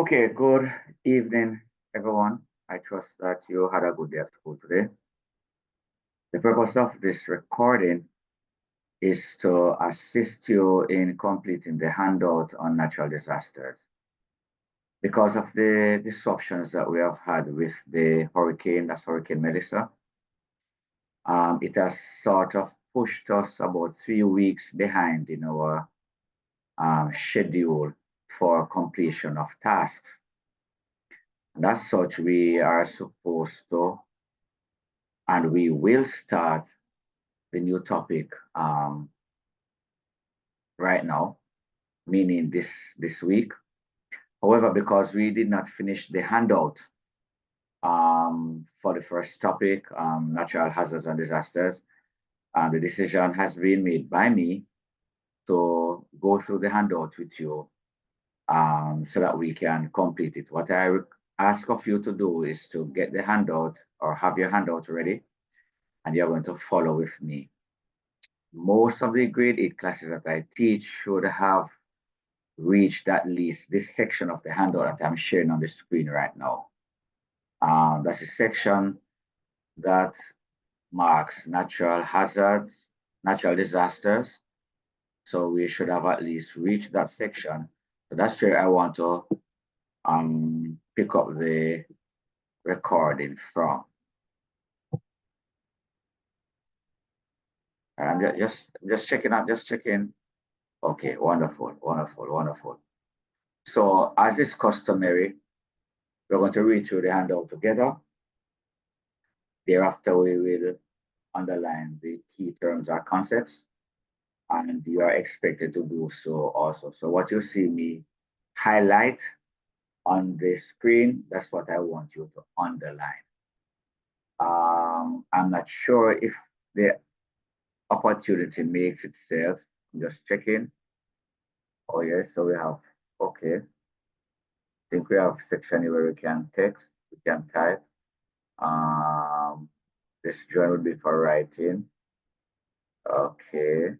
Okay, good evening, everyone. I trust that you had a good day at school today. The purpose of this recording is to assist you in completing the handout on natural disasters. Because of the disruptions that we have had with the hurricane, that's Hurricane Melissa, it has sort of pushed us about 3 weeks behind in our schedule for completion of tasks. And as such, we are supposed to, and we will start the new topic right now, meaning this week. However, because we did not finish the handout for the first topic, natural hazards and disasters, the decision has been made by me to go through the handout with you so that we can complete it. What I ask of you to do is to get the handout or have your handout ready, and you're going to follow with me. Most of the grade 8 classes that I teach should have reached at least this section of the handout that I'm sharing on the screen right now. That's a section that marks natural hazards, natural disasters. So we should have at least reached that section. So that's where I want to pick up the recording from. I'm just checking out, just checking. Okay, wonderful, wonderful, wonderful. So as is customary, we're going to read through the handout together. Thereafter, we will underline the key terms or concepts, and you are expected to do so also. So what you see me highlight on the screen, that's what I want you to underline. I'm not sure if the opportunity makes itself. I'm just checking. Oh yes, so we have, okay. I think we have section where we can text, we can type. This join would be for writing. Okay.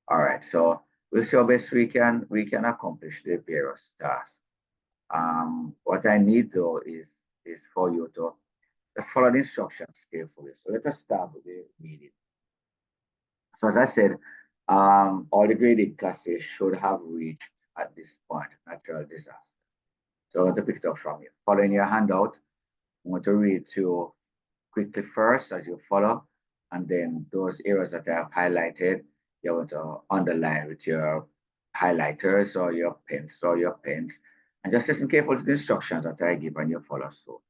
All right. So we'll see how best we can accomplish the various tasks. What I need though is for you to just follow the instructions carefully. So let us start with the reading. So as I said, all the graded classes should have reached at this point natural disaster. So I'm going to pick it up from you. Following your handout, I'm going to read through quickly first as you follow, and then those areas that I have highlighted, you're going to underline with your highlighters or your pens, and just listen carefully to the instructions that I give and you follow through.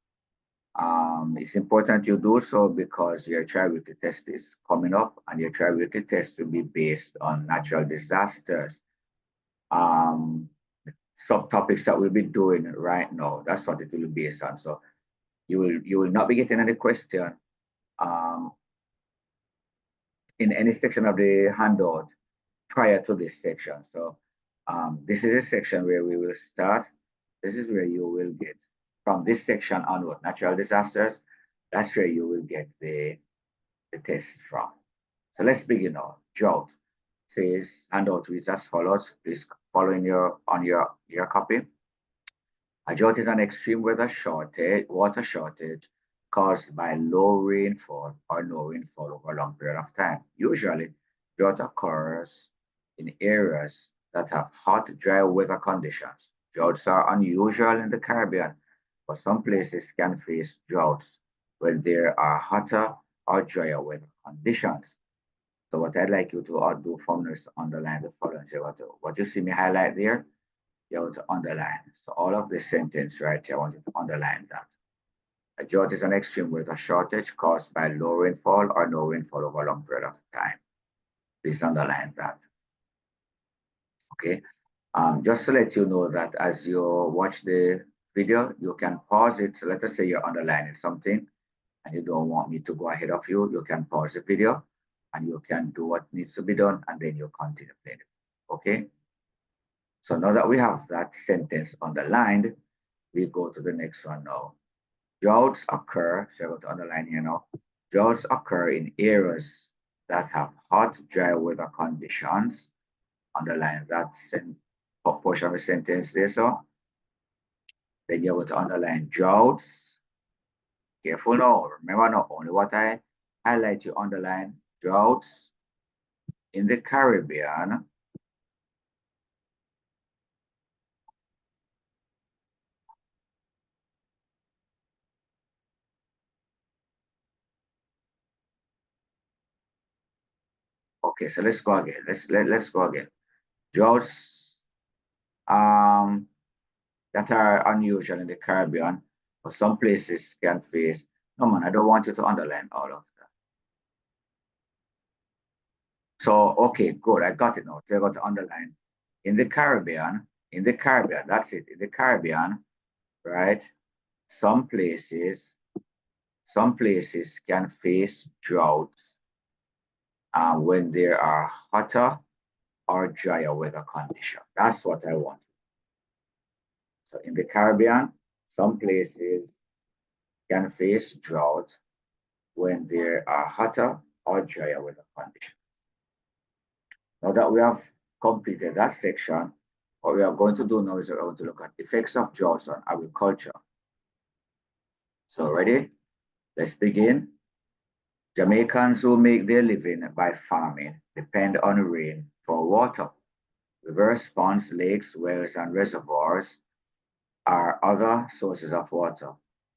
It's important you do so because your tri-weekly test is coming up, and your tri-weekly test will be based on natural disasters. Subtopics that we'll be doing right now, that's what it will be based on. So you will not be getting any question in any section of the handout prior to this section. So this is a section where we will start. This is where you will get from this section onward, natural disasters. That's where you will get the test from. So let's begin now. Drought says handout reads as follows. Please follow in your copy. A drought is an extreme water shortage caused by low rainfall or no rainfall over a long period of time. Usually, drought occurs in areas that have hot, dry weather conditions. Droughts are unusual in the Caribbean, but some places can face droughts when there are hotter or drier weather conditions. So what I'd like you to do from this, underline the following. So what you see me highlight there, you have to underline. So all of this sentence right here, I want you to underline that. A drought is an extreme weather shortage caused by low rainfall or no rainfall over a long period of time. Please underline that. Okay. Just to let you know that as you watch the video, you can pause it. So let us say you're underlining something and you don't want me to go ahead of you. You can pause the video and you can do what needs to be done, and then you continue playing it. Okay. So now that we have that sentence underlined, we go to the next one now. Droughts occur, so I'm going to underline here now. Droughts occur in areas that have hot, dry weather conditions. Underline that portion of the sentence there. So Then you're going to underline droughts. Careful now. Remember not only what I highlight, you underline droughts in the Caribbean. Okay, so let's go again. Let's go again. Droughts um that are unusual in the Caribbean, but some places can face. No man, I don't want you to underline all of that. So okay, good. I got it now. So I got to underline in the Caribbean. In the Caribbean, that's it. In the Caribbean, right? Some places, some places can face droughts when there are hotter or drier weather conditions. That's what I want. So in the Caribbean, some places can face drought when there are hotter or drier weather conditions. Now that we have completed that section, what we are going to do now is we're going to look at effects of droughts on agriculture. So ready? Let's begin. Jamaicans who make their living by farming depend on rain for water. Rivers, ponds, lakes, wells, and reservoirs are other sources of water,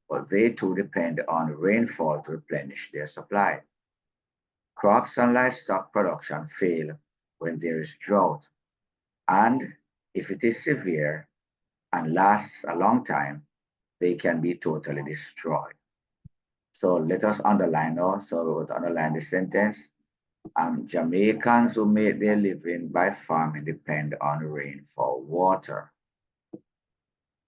but they too depend on rainfall to replenish their supply. Crops and livestock production fail when there is drought, and if it is severe and lasts a long time, they can be totally destroyed. So let us underline now. So we would underline the sentence. Jamaicans who make their living by farming depend on rain for water.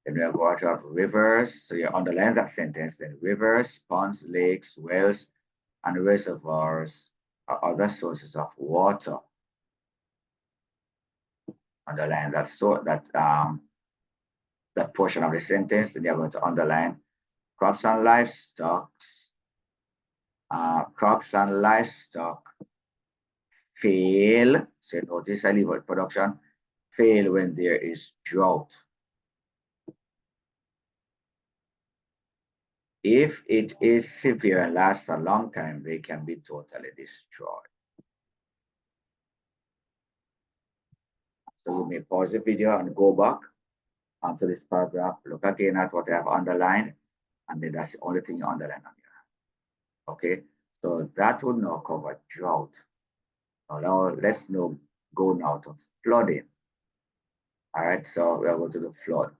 Then we have water of rivers. So you underline that sentence. Then rivers, ponds, lakes, wells, and reservoirs are other sources of water. Underline that that portion of the sentence. Then you're going to underline crops and livestock. Crops and livestock fail. So notice I leave out production. Fail when there is drought. If it is severe and lasts a long time, they can be totally destroyed. So you may pause the video and go back onto this paragraph, look again at what I have underlined, and then that's the only thing you underline on here. Okay, so that would now cover drought. Now let's now go now to flooding. All right, so we are going to the flood.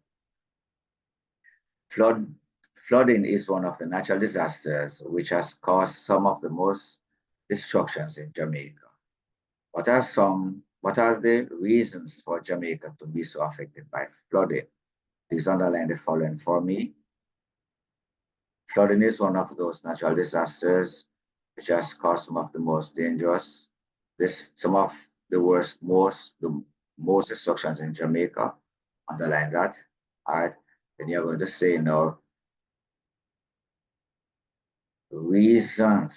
Flooding is one of the natural disasters which has caused some of the most destructions in Jamaica. What are the reasons for Jamaica to be so affected by flooding? Please underline the following for me. Flooding is one of those natural disasters which has caused some of the most dangerous, some of the most destructions in Jamaica. Underline that. All right. Then you're going to say now reasons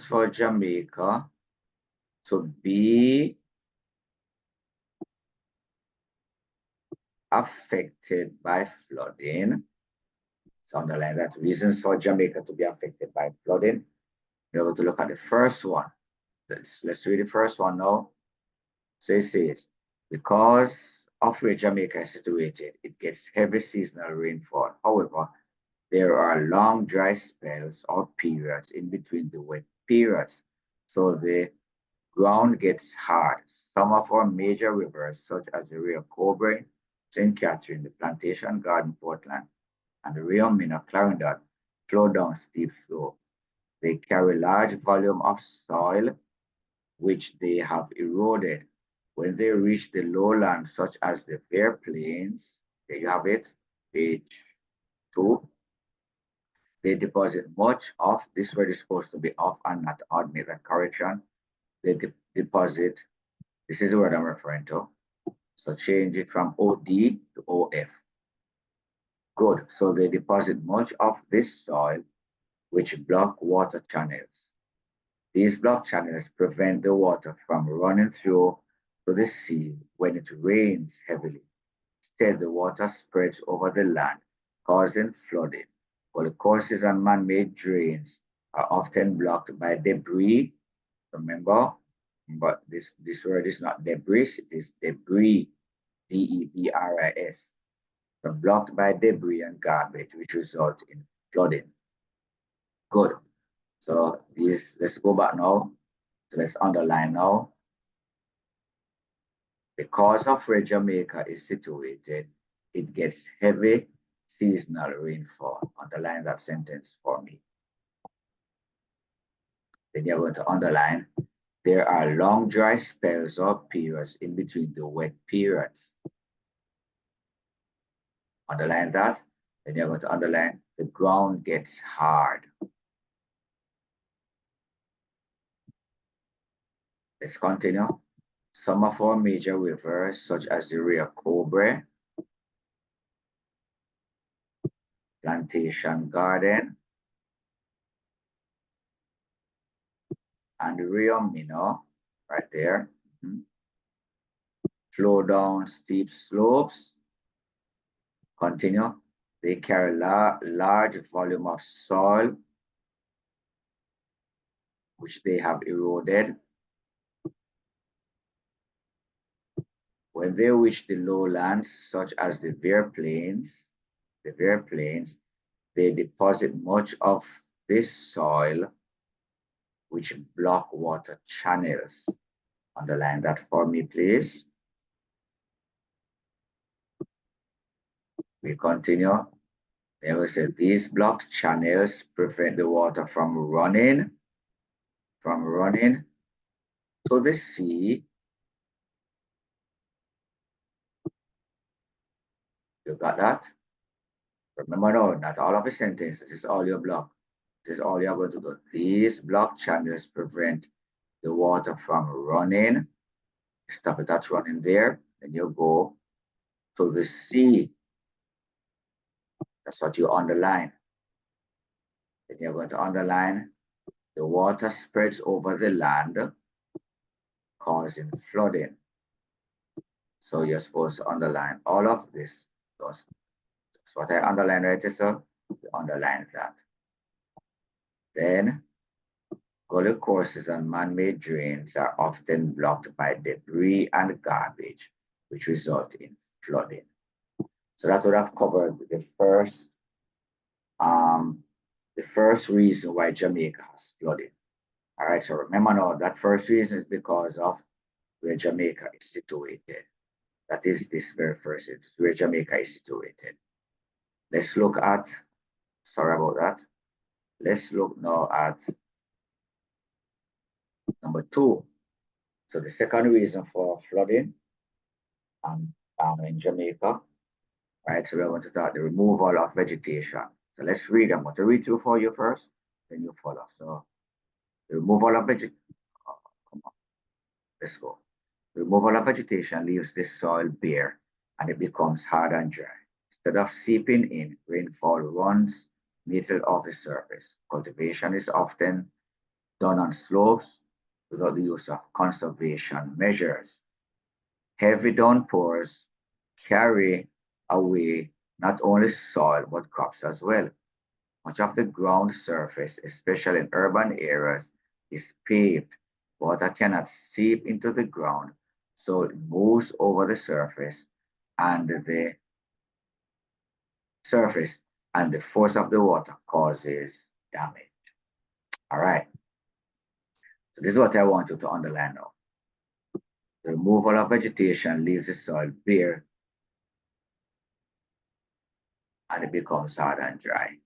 for Jamaica to be affected by flooding. So underline that reasons for Jamaica to be affected by flooding. We're going to look at the first one. Let's read the first one now. So it says, because of where Jamaica is situated, it gets heavy seasonal rainfall. However, there are long dry spells or periods in between the wet periods. So the ground gets hard. Some of our major rivers, such as the Rio Cobre, St. Catherine, the Plantation Garden, Portland, and the Rio Minna, Clarendon, flow down steep slope. They carry large volume of soil, which they have eroded. When they reach the lowlands, such as the bare plains, there you have it, page 2, they deposit much of, this word is supposed to be off and not on, make that correction. They deposit, this is the word I'm referring to. So change it from OD to OF. Good, so they deposit much of this soil which block water channels. These block channels prevent the water from running through to the sea when it rains heavily. Instead, the water spreads over the land, causing flooding. Golf courses and man-made drains are often blocked by debris. Remember, but this word is not debris, it is debris, Debris. So blocked by debris and garbage, which result in flooding. Good. So let's go back now. So let's underline now. Because of where Jamaica is situated, it gets heavy seasonal rainfall. Underline that sentence for me. Then you're going to underline, there are long dry spells or periods in between the wet periods. Underline that. Then you're going to underline, the ground gets hard. Let's continue. Some of our major rivers, such as the Rio Cobre, Plantation Garden, and Rio Minno, right there, flow down steep slopes. Continue. They carry large volume of soil, which they have eroded. When they reach the lowlands, such as the Bare Plains, they deposit much of this soil, which block water channels. Underline that for me, please. We continue. They will say these blocked channels prevent the water from running to the sea. You got that? Remember now, not all of the sentences. This is all your block. This is all you're going to do. These block channels prevent the water from running. Stop it at running there. Then you go to the sea. That's what you underline. Then you're going to underline, the water spreads over the land, causing flooding. So you're supposed to underline all of this. That's what I underline right here, so you underline that. Then, gully courses and man-made drains are often blocked by debris and garbage, which result in flooding. So that would have covered the first reason why Jamaica has flooding. All right, so remember now, that first reason is because of where Jamaica is situated. That is this very first, it's where Jamaica is situated. Let's look at, sorry about that. Let's look now at number 2. So the second reason for flooding in Jamaica, right? So we're going to start the removal of vegetation. So let's read. I'm going to read through for you first, then you follow. So the removal of vegetation, come on, let's go. The removal of vegetation leaves the soil bare and it becomes hard and dry. Instead of seeping in, rainfall runs middle of the surface. Cultivation is often done on slopes without the use of conservation measures. Heavy downpours carry away not only soil but crops as well. Much of the ground surface, especially in urban areas, is paved. Water cannot seep into the ground, so it moves over the surface and the force of the water causes damage. All right. So this is what I want you to underline now. The removal of vegetation leaves the soil bare and it becomes hard and dry.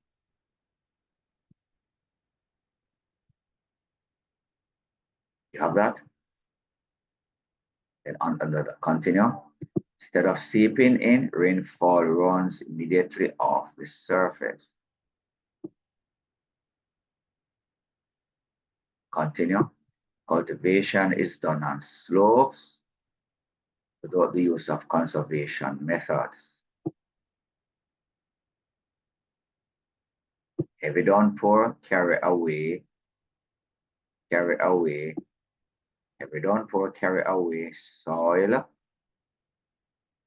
You have that? Then continue. Instead of seeping in, rainfall runs immediately off the surface. Continue. Cultivation is done on slopes without the use of conservation methods. Heavy downpour carry away soil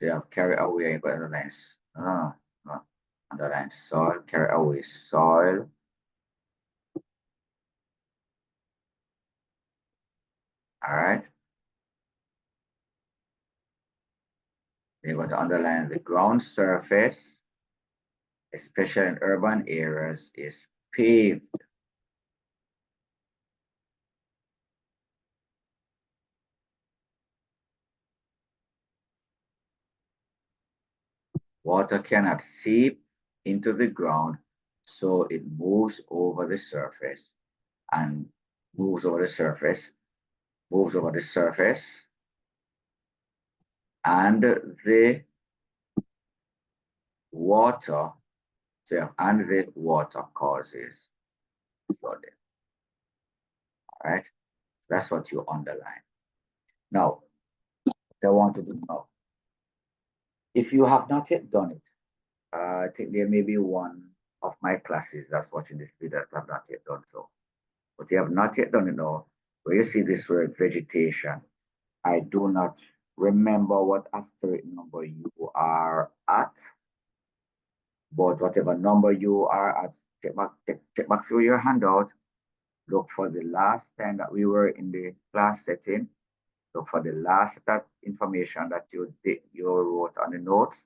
They have carry away, but underline, no, underline soil, carry away soil. All right. You're going to underline the ground surface, especially in urban areas, is paved. Water cannot seep into the ground, so it moves over the surface and moves over the surface, moves over the surface, and the water, and the water causes flooding. All right, that's what you underline. Now, what I want to do now, if you have not yet done it, I think there may be one of my classes that's watching this video that have not yet done so. But you have not yet done it now. Where you see this word vegetation, I do not remember what asterisk number you are at, but whatever number you are at, check back through your handout. Look for the last time that we were in the class setting. Look for the last that information that you wrote on the notes.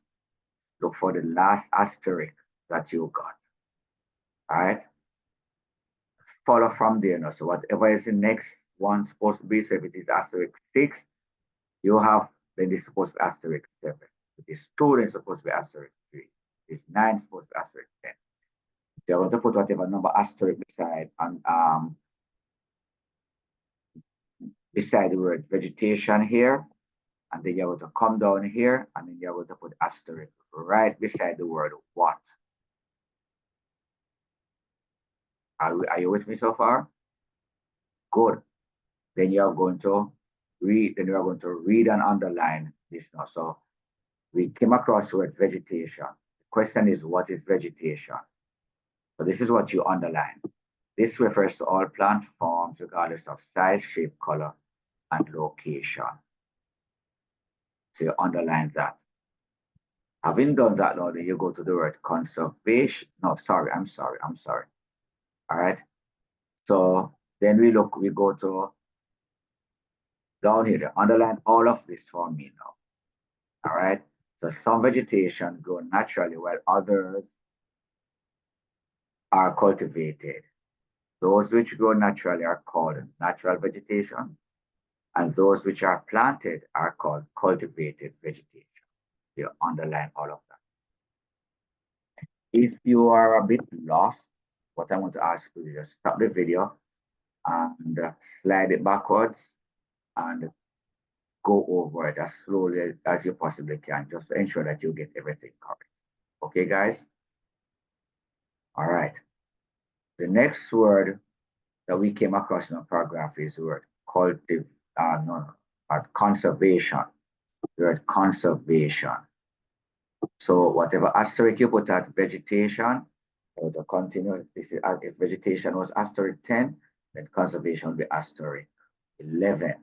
Look for the last asterisk that you got. All right. Follow from there now. So whatever is the next one supposed to be, so if it is asterisk 6, you have, then it's supposed to be asterisk 7. If it's 2, then it's supposed to be asterisk 3. If it's 9, it's supposed to be asterisk 10. So you're going to put whatever number asterisk beside the word vegetation here, and then you're going to come down here, and then you're going to put asterisk right beside the word what. Are you with me so far? Good. Then you're going to read, and underline this now. So we came across the word vegetation. The question is, what is vegetation? So this is what you underline. This refers to all plant forms regardless of size, shape, color, and location. So you underline that. Having done that now, then you go to the word conservation. No, sorry, I'm sorry. All right. So then we go to down here, underline all of this for me now. All right. So some vegetation grow naturally while others are cultivated. Those which grow naturally are called natural vegetation, and those which are planted are called cultivated vegetation. You underline all of that. If you are a bit lost, what I want to ask you is just stop the video and slide it backwards and go over it as slowly as you possibly can, just to ensure that you get everything correct. Okay, guys? All right. The next word that we came across in the paragraph is the word conservation. The word conservation. So whatever asterisk you put at vegetation, or the continue, this is, if vegetation was asterisk 10, then conservation will be asterisk 11.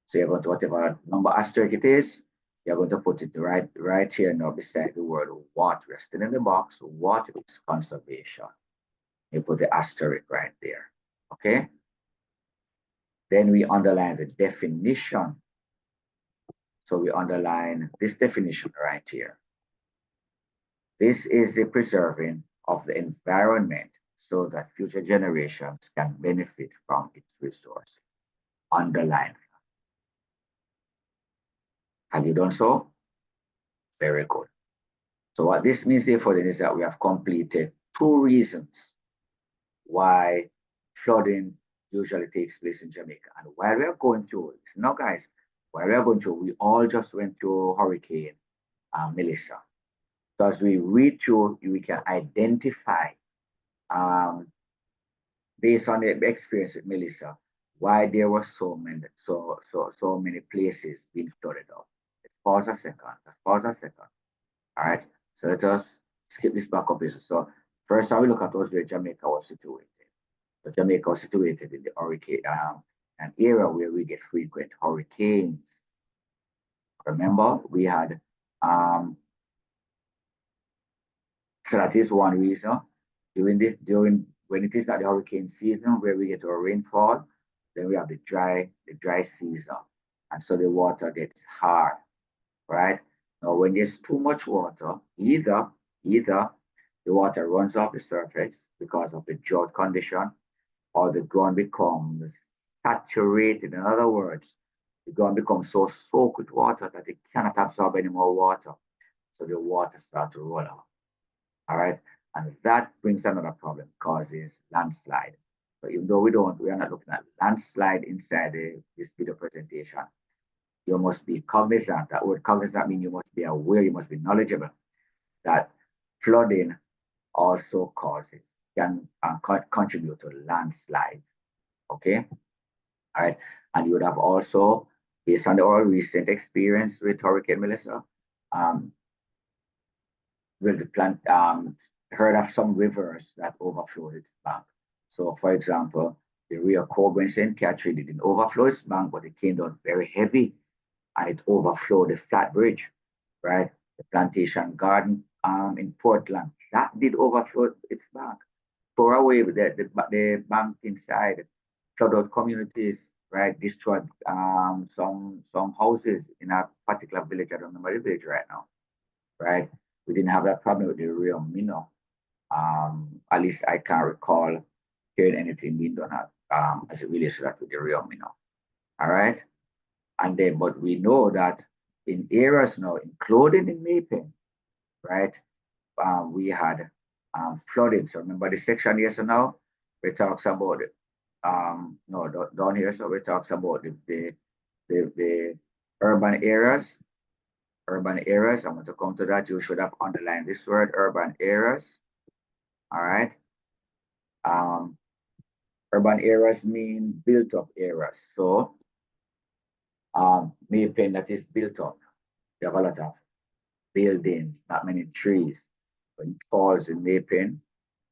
So you're going to, whatever number asterisk it is, you're going to put it right here now beside the word what. We're still in the box. What is conservation? You put the asterisk right there. Okay? Then we underline the definition. So we underline this definition right here. This is the preserving of the environment so that future generations can benefit from its resources. Underline. Have you done so? Very good. So what this means therefore then is that we have completed 2 reasons why flooding usually takes place in Jamaica. And while we are going through it, now guys, while we are going through, we all just went through Hurricane Melissa. So as we read through, we can identify, based on the experience with Melissa, why there were so many places being flooded out. Let's pause a second. All right. So let us skip this back up here. So first, I will look at those where Jamaica was situated. So Jamaica was situated in the hurricane, an area where we get frequent hurricanes. Remember, we had, so that is one reason. During when it is not the hurricane season where we get our rainfall, then we have the dry season. And so the water gets hard, right? Now, when there's too much water, either the water runs off the surface because of the drought condition, or the ground becomes saturated. In other words, the ground becomes so soaked with water that it cannot absorb any more water. So the water starts to roll out. All right. And that brings another problem, causes landslide. So even though we are not looking at landslide inside this video presentation, you must be cognizant. That word cognizant means you must be aware, you must be knowledgeable that flooding also can contribute to landslides. Okay. All right. And you would have also, based on our recent experience with Hurricane Melissa, um, with the plant, heard of some rivers that overflowed its bank. So, for example, the Rio Cobra in St. Catherine didn't overflow its bank, but it came down very heavy and it overflowed the flat bridge, right? The plantation garden in Portland, that did overflow its bank. Tore away the bank inside, flood out communities, right? Destroyed some houses in a particular village. I don't remember the village right now, right? We didn't have that problem with the Rio Minnow. At least I can't recall hearing anything being done as it relates to that with the Rio Minnow. All right. And then, but we know that in areas now, including in Maypen, right, we had flooding. So remember the section here, so now we talks about it. No, down here, so we talks about the urban areas. Urban areas. I'm going to come to that. You should have underlined this word, urban areas. All right. Um, urban areas mean built up areas. So Maypen that is built up. You have a lot of buildings, not many trees. When it falls in Maypen,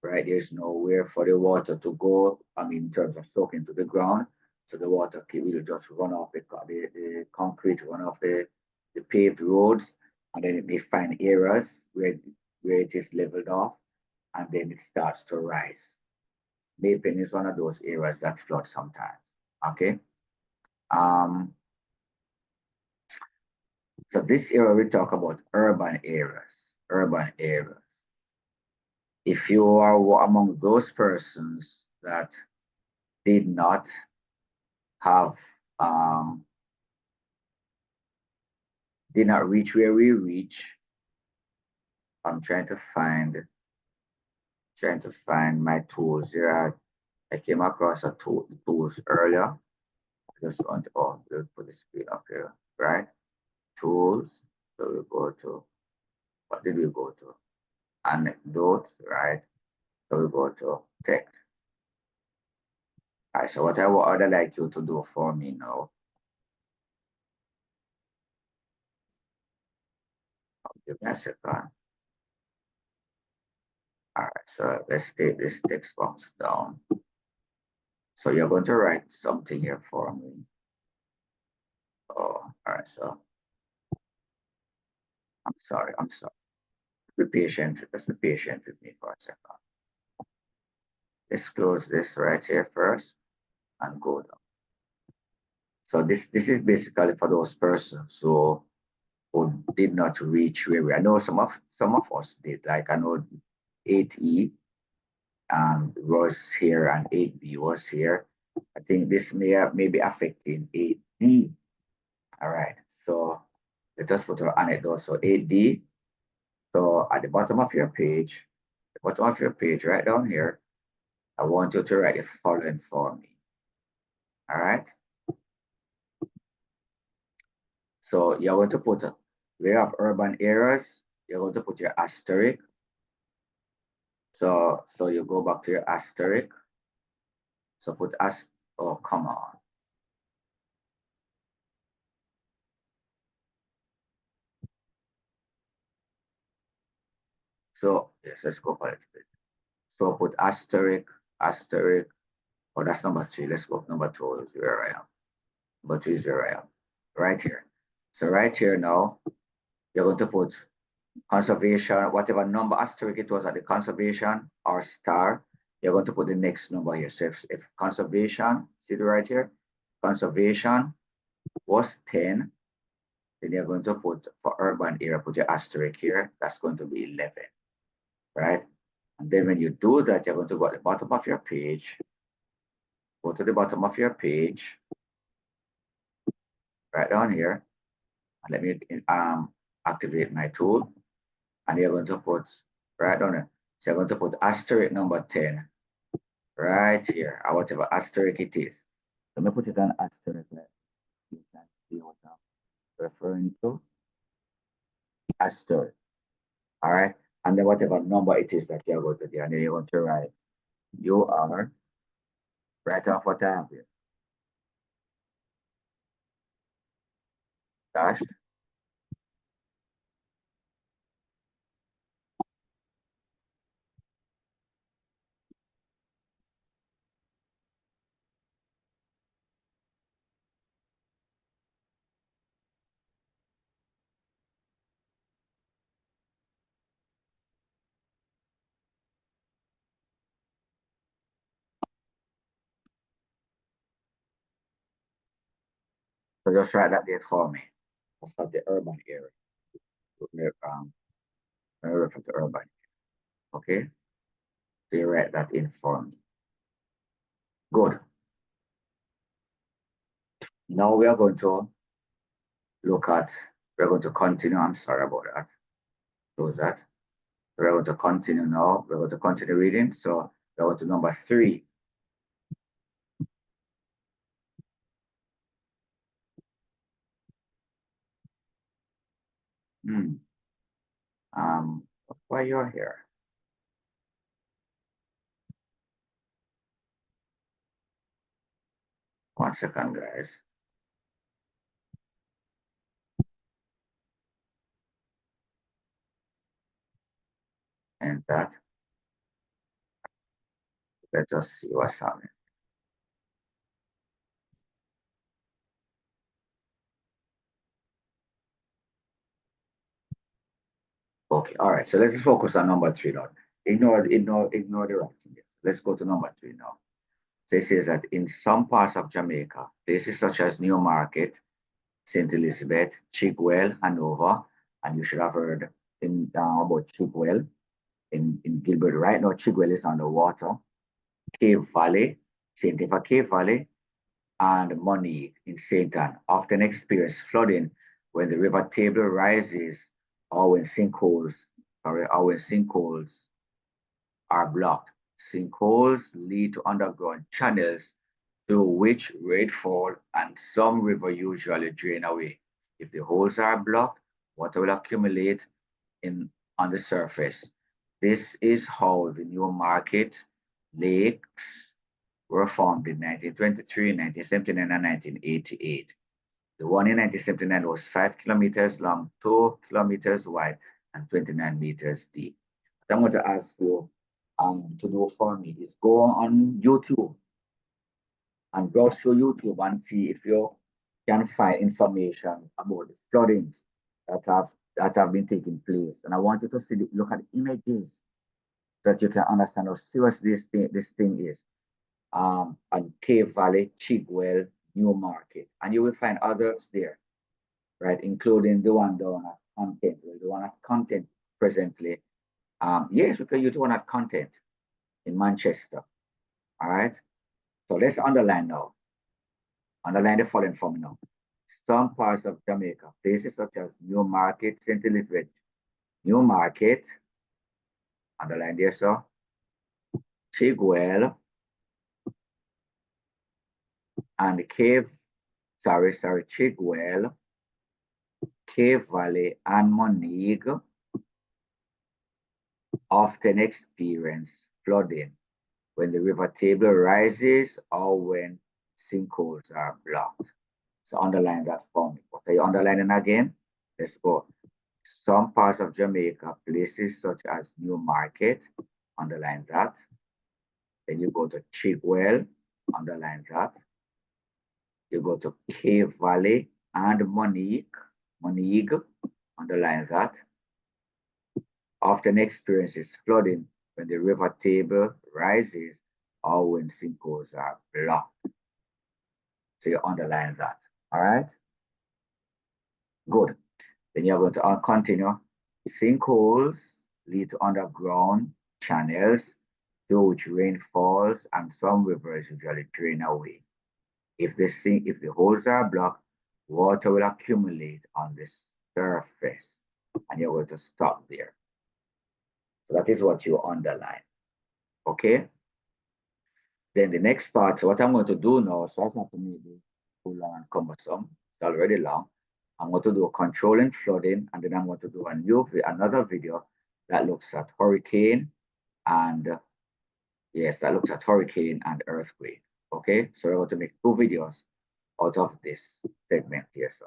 right, there's nowhere for the water to go. I mean, in terms of soaking to the ground. So the water will just run off the concrete, run off the paved roads, and then it may find areas where it is leveled off, and then it starts to rise. Maypen is one of those areas that flood sometimes. Okay. Um, so this area we talk about urban areas. Urban areas. If you are among those persons that did not have did not reach where we reach, I'm trying to find my tools here. I came across a tools earlier. I just want to put the screen up here, right? Tools. So we go to, what did we go to? Anecdotes, right? So we go to text. All right, so what I would like you to do for me now, give me a second. All right, so let's take this text box down. So you're going to write something here for me. Oh, all right, so I'm sorry. Be patient, just be patient with me for a second. Let's close this right here first and go down. So this is basically for those persons who did not reach where we are. I know some of us did. Like I know 8E was here and 8B was here. I think this may be affecting 8D. All right. So let us put our anecdote. So 8D. So at the bottom of your page, right down here, I want you to write the following for me. All right. So you're going to put, we have urban areas, you're going to put your asterisk. So you go back to your asterisk. So put oh, come on. So yes, let's go for it. So put asterisk. Oh, that's number 3. Let's go number 2 is where I am. Number 2 is where I am. Right here. So right here now, you're going to put conservation, whatever number asterisk it was at the conservation or star, you're going to put the next number here. So if conservation, see the right here, conservation was 10, then you're going to put for urban area, put your asterisk here, that's going to be 11, right? And then when you do that, you're going to go at the bottom of your page, go to the bottom of your page, right down here, and let me activate my tool, and you're going to put right down there. So you're going to put asterisk number 10 right here, or whatever asterisk it is. Let me put it on asterisk. You can see what I'm referring to. Asterisk. All right. And then whatever number it is that you're going to do, and then you're going to write, you are, right off what I have here. Dash. So just write that there for me. That's of the urban area. Refer to urban. Okay. So you write that in for me. Good. Now we are going to look at, we're going to continue. I'm sorry about that. Close that. We're going to continue now. We're going to continue reading. So we're going to number 3. Why you're here? 1 second, guys. And that, let's just see what's happening. Okay, all right. So let's just focus on number 3 now. Ignore the writing. Let's go to number 3 now. So it says that in some parts of Jamaica, places such as Newmarket, St. Elizabeth, Chigwell, Hanover, and you should have heard about Chigwell in Gilbert. Right now, Chigwell is on the water. Cave Valley, same thing for Cave Valley, and Money in St. Ann often experience flooding when the river table rises or when sinkholes are blocked. Sinkholes lead to underground channels through which rainfall and some river usually drain away. If the holes are blocked, water will accumulate on the surface. This is how the Newmarket lakes were formed in 1923, 1979, and 1988. The one in 1979 was 5 kilometers long, 2 kilometers wide, and 29 meters deep. What I'm going to ask you to do for me is go on YouTube and browse through YouTube and see if you can find information about the floodings that have been taking place. And I want you to look at the images so that you can understand how serious this thing is. And Cave Valley, Chigwell, Newmarket, and you will find others there, right, including the one down at Content, the one at Content presently. Yes, we can use the one at Content in Manchester. All right. So let's underline now. Underline the following for me now. Some parts of Jamaica, places such as Newmarket, St. Elizabeth, Newmarket, underline there, sir. Chigwell and Chigwell, Cave Valley, and Monique often experience flooding when the river table rises or when sinkholes are blocked. So underline that for me. What are you underlining again? Let's go. Some parts of Jamaica, places such as Newmarket, underline that. Then you go to Chigwell, underline that. You go to Cave Valley and Monique, Monique, underline that, often experiences flooding when the river table rises or when sinkholes are blocked. So you underline that. All right? Good. Then you're going to continue. Sinkholes lead to underground channels through which rain falls and some rivers usually drain away. If the holes are blocked, water will accumulate on the surface and you're going to stop there. So that is what you underline. Okay? Then the next part, so what I'm going to do now, so I have to make this too long and cumbersome. It's already long. I'm going to do a controlling flooding, and then I'm going to do another video that looks at hurricane and yes, that looks at hurricane and earthquake. Okay, so we're going to make two videos out of this segment here. So,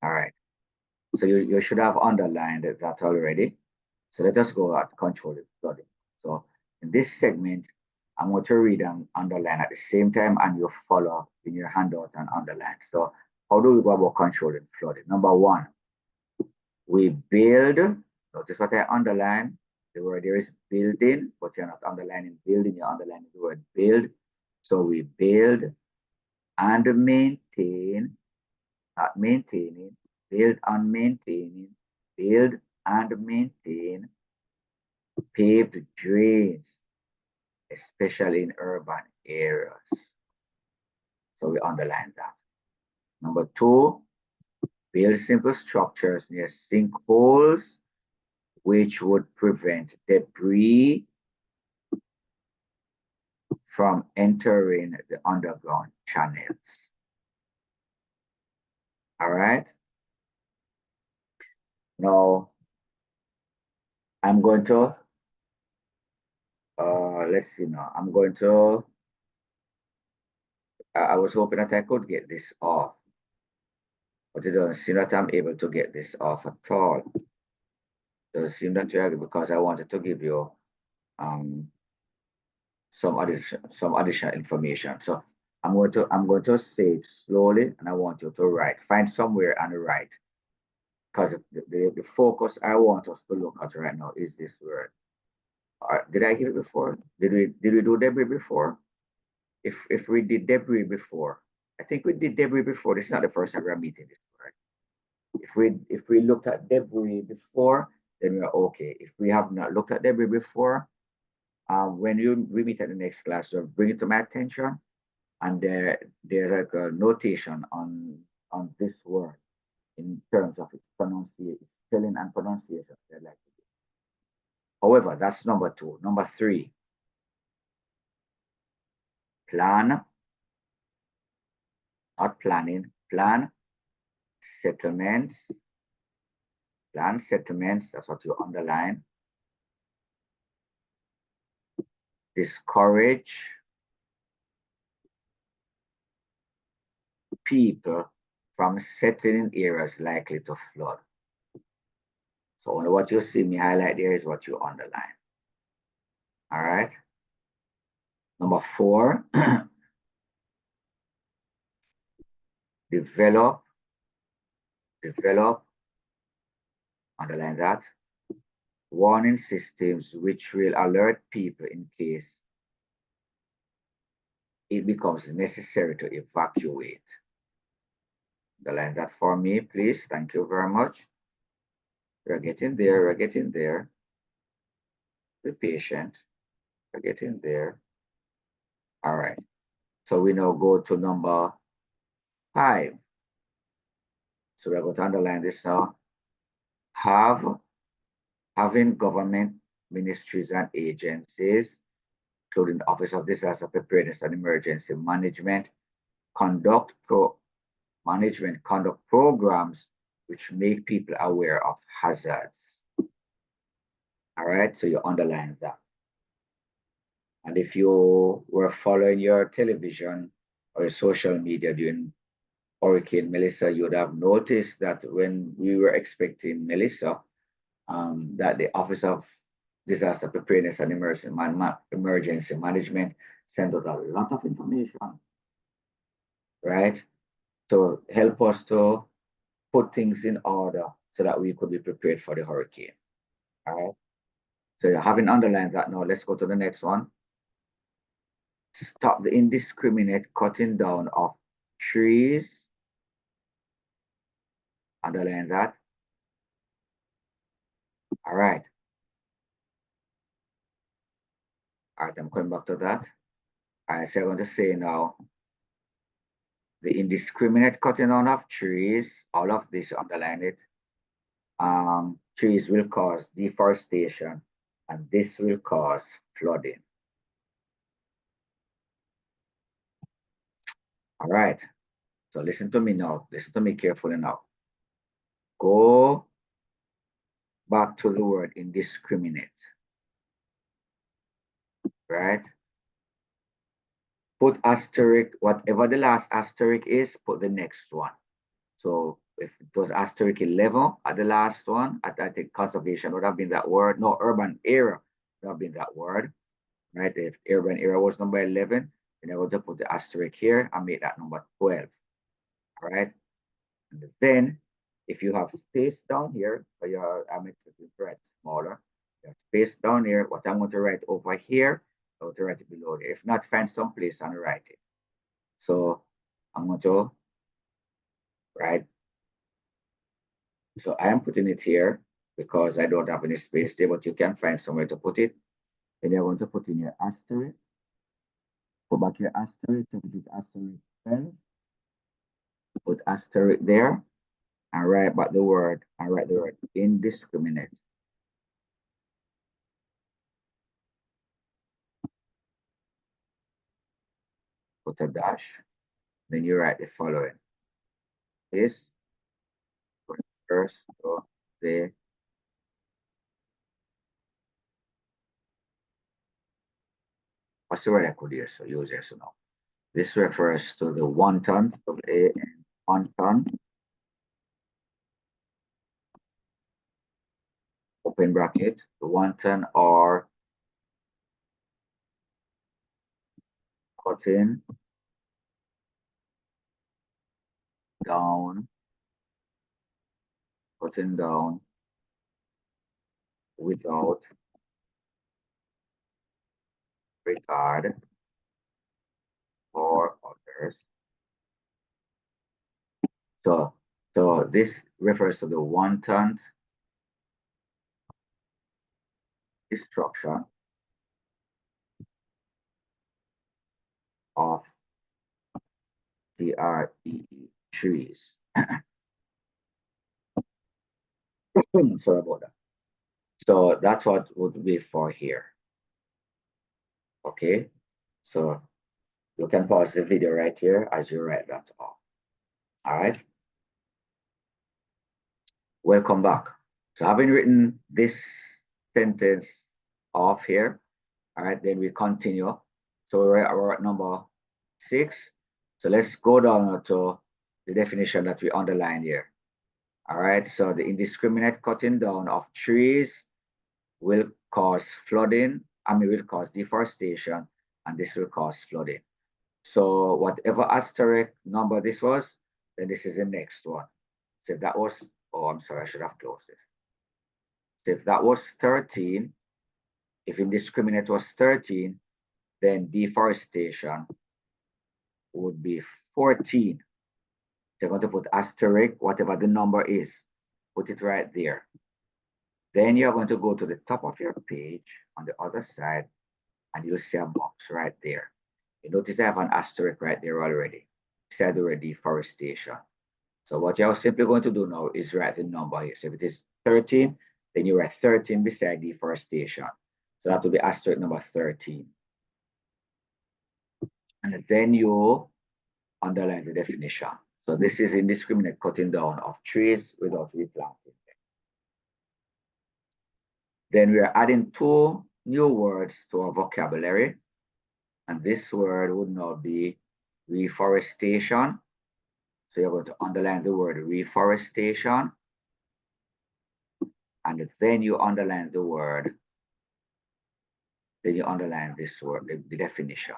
all right. So you should have underlined that already. So let us go at controlling flooding. So in this segment, I'm going to read and underline at the same time, and you follow in your handout and underline. So how do we go about controlling flooding? Number one, we build. Notice what I underline. The word there is building, but you're not underlining building, you're underlining the word build. So we build and maintain, not maintaining, build and maintaining, build and maintain paved drains, especially in urban areas. So we underline that. Number two, build simple structures near sinkholes, which would prevent debris from entering the underground channels. All right. Now, I'm going to, let's see now, I'm going to, I was hoping that I could get this off, but it doesn't seem that I'm able to get this off at all. It doesn't seem that you're, because I wanted to give you some additional information. So I'm going to say it slowly, and I want you to write. Find somewhere and write, because the focus I want us to look at right now is this word. Did I give it before? Did we do debris before? If we did debris before, I think we did debris before. This is not the first time we're meeting this word. If we looked at debris before, then we're okay. If we have not looked at debris before, when we meet at the next class, so bring it to my attention, and there's like a notation on this word in terms of its pronunciation, spelling and pronunciation. Like however, that's number two. Number three, plan, not planning, plan settlements. Plan settlements, that's what you underline. Discourage people from settling in areas likely to flood. So what you see me highlight there is what you underline. All right. Number four, develop, underline that, warning systems which will alert people in case it becomes necessary to evacuate. Underline that for me, please. Thank you very much. We're getting there, we're getting there. Be patient, we're getting there. All right. So we now go to number 5. So we're going to underline this now. Having government ministries and agencies, including the Office of Disaster Preparedness and Emergency Management, conduct programs which make people aware of hazards. All right, so you underline that. And if you were following your television or your social media during Hurricane Melissa, you would have noticed that when we were expecting Melissa, that the Office of Disaster Preparedness and Emergency Management sent out a lot of information, right? To help us to put things in order so that we could be prepared for the hurricane. All right. So you're having underlined that now. Let's go to the next one. Stop the indiscriminate cutting down of trees. Underline that. All right. All right, I'm coming back to that. All right, so I'm going to say now, the indiscriminate cutting down of trees, all of this, underline it. Trees will cause deforestation, and this will cause flooding. All right, so listen to me now. Listen to me carefully now. Go back to the word indiscriminate, right? Put asterisk, whatever the last asterisk is, put the next one. So if it was asterisk 11 at the last one, I think conservation would have been that word. No, urban area would have been that word, right? If urban area was number 11, then I would just put the asterisk here and make that number 12, all right? And then if you have space down here, for your, I'm expecting to write smaller, you have space down here, what I'm going to write over here, I'm going to write it below there. If not, find some place and write it. So I'm going to write. So I am putting it here because I don't have any space there, but you can find somewhere to put it. Then you're going to put in your asterisk. Go back your asterisk, so put it asterisk 12. Put asterisk there and write back the word and write the word indiscriminate. Put a dash. Then you write the following. This refers to the what's the word I could use? So use here so now. This refers to the wanton, W-A-N, wanton, open bracket, the wanton or cutting down, cutting down without regard for others. So this refers to the wanton destruction of trees. Sorry about that. So that's what would be for here. Okay, so you can pause the video right here as you write that off. All right. Welcome back. So having written this sentence off here, all right, then we continue. So we're at number 6. So let's go down to the definition that we underlined here. All right, so the indiscriminate cutting down of trees will cause flooding, will cause deforestation, and this will cause flooding. So whatever asterisk number this was, then this is the next one. So if that was, oh, I'm sorry, I should have closed this. So if that was 13, if indiscriminate was 13, then deforestation would be 14. They're going to put asterisk, whatever the number is, put it right there. Then you're going to go to the top of your page on the other side, and you'll see a box right there. You notice I have an asterisk right there already. Said the word deforestation. So what you're simply going to do now is write the number here. So if it is 13, then you write 13 beside deforestation. So that will be asterisk number 13. And then you underline the definition. So this is indiscriminate cutting down of trees without replanting. Then we are adding 2 new words to our vocabulary. And this word would now be reforestation. So you're going to underline the word reforestation. And then you underline the word, then you underline this word, the definition.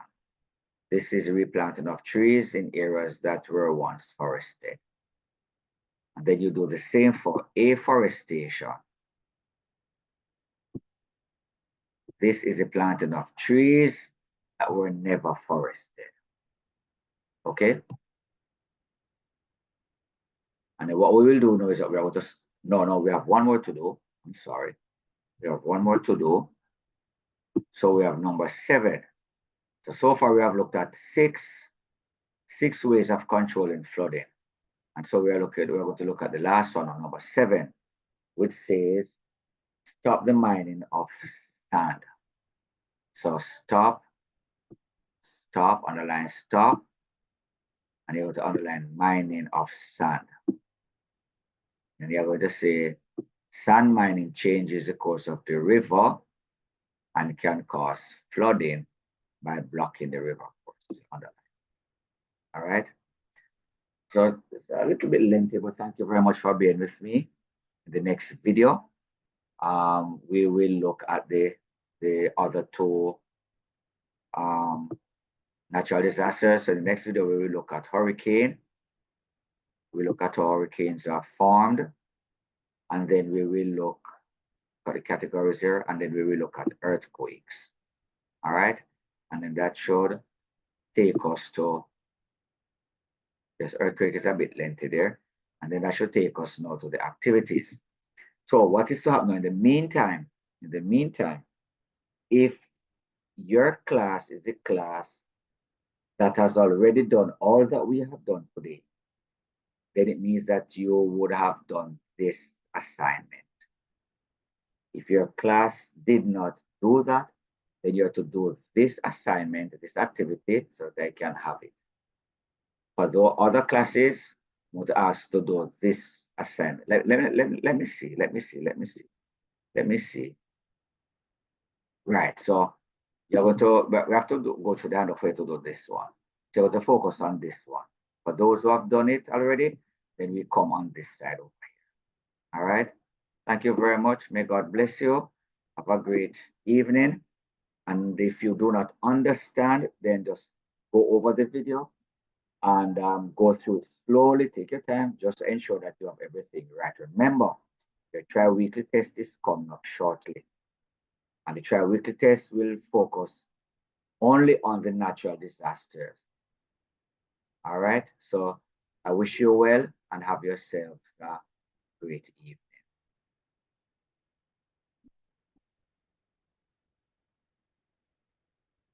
This is replanting of trees in areas that were once forested. And then you do the same for afforestation. This is the planting of trees that were never forested. Okay? And then what we will do now is that we are going to, no, we have one more to do. I'm sorry. We have one more to do. So we have number 7. So far we have looked at six ways of controlling flooding. And so we're going to look at the last one on number 7, which says stop the mining of sand. So stop, underline stop, and you're going to underline mining of sand. And you're going to say sand mining changes the course of the river and can cause flooding by blocking the river course. All right. So it's a little bit lengthy, but thank you very much for being with me. In the next video, we will look at the other 2 natural disasters. So in the next video, we will look at hurricane. We look at how hurricanes are formed, and then we will look at the categories here, and then we will look at earthquakes. All right, and then that should take us to, this earthquake is a bit lengthy there, and then that should take us now to the activities. So what is to happen in the meantime? In the meantime, if your class is the class that has already done all that we have done today, then it means that you would have done this assignment. If your class did not do that, then you have to do this assignment, this activity, so they can have it. For the other classes, I'm going to ask to do this assignment. Let me see. Right, so you're going to, we have to go through the handout for you to do this one. So you're going to focus on this one. For those who have done it already, then we come on this side over here. All right. Thank you very much. May God bless you. Have a great evening. And if you do not understand, then just go over the video and go through it slowly. Take your time. Just ensure that you have everything right. Remember, your tri-weekly test is coming up shortly. And the tri-weekly test will focus only on the natural disasters. All right. So I wish you well and have yourself a great evening.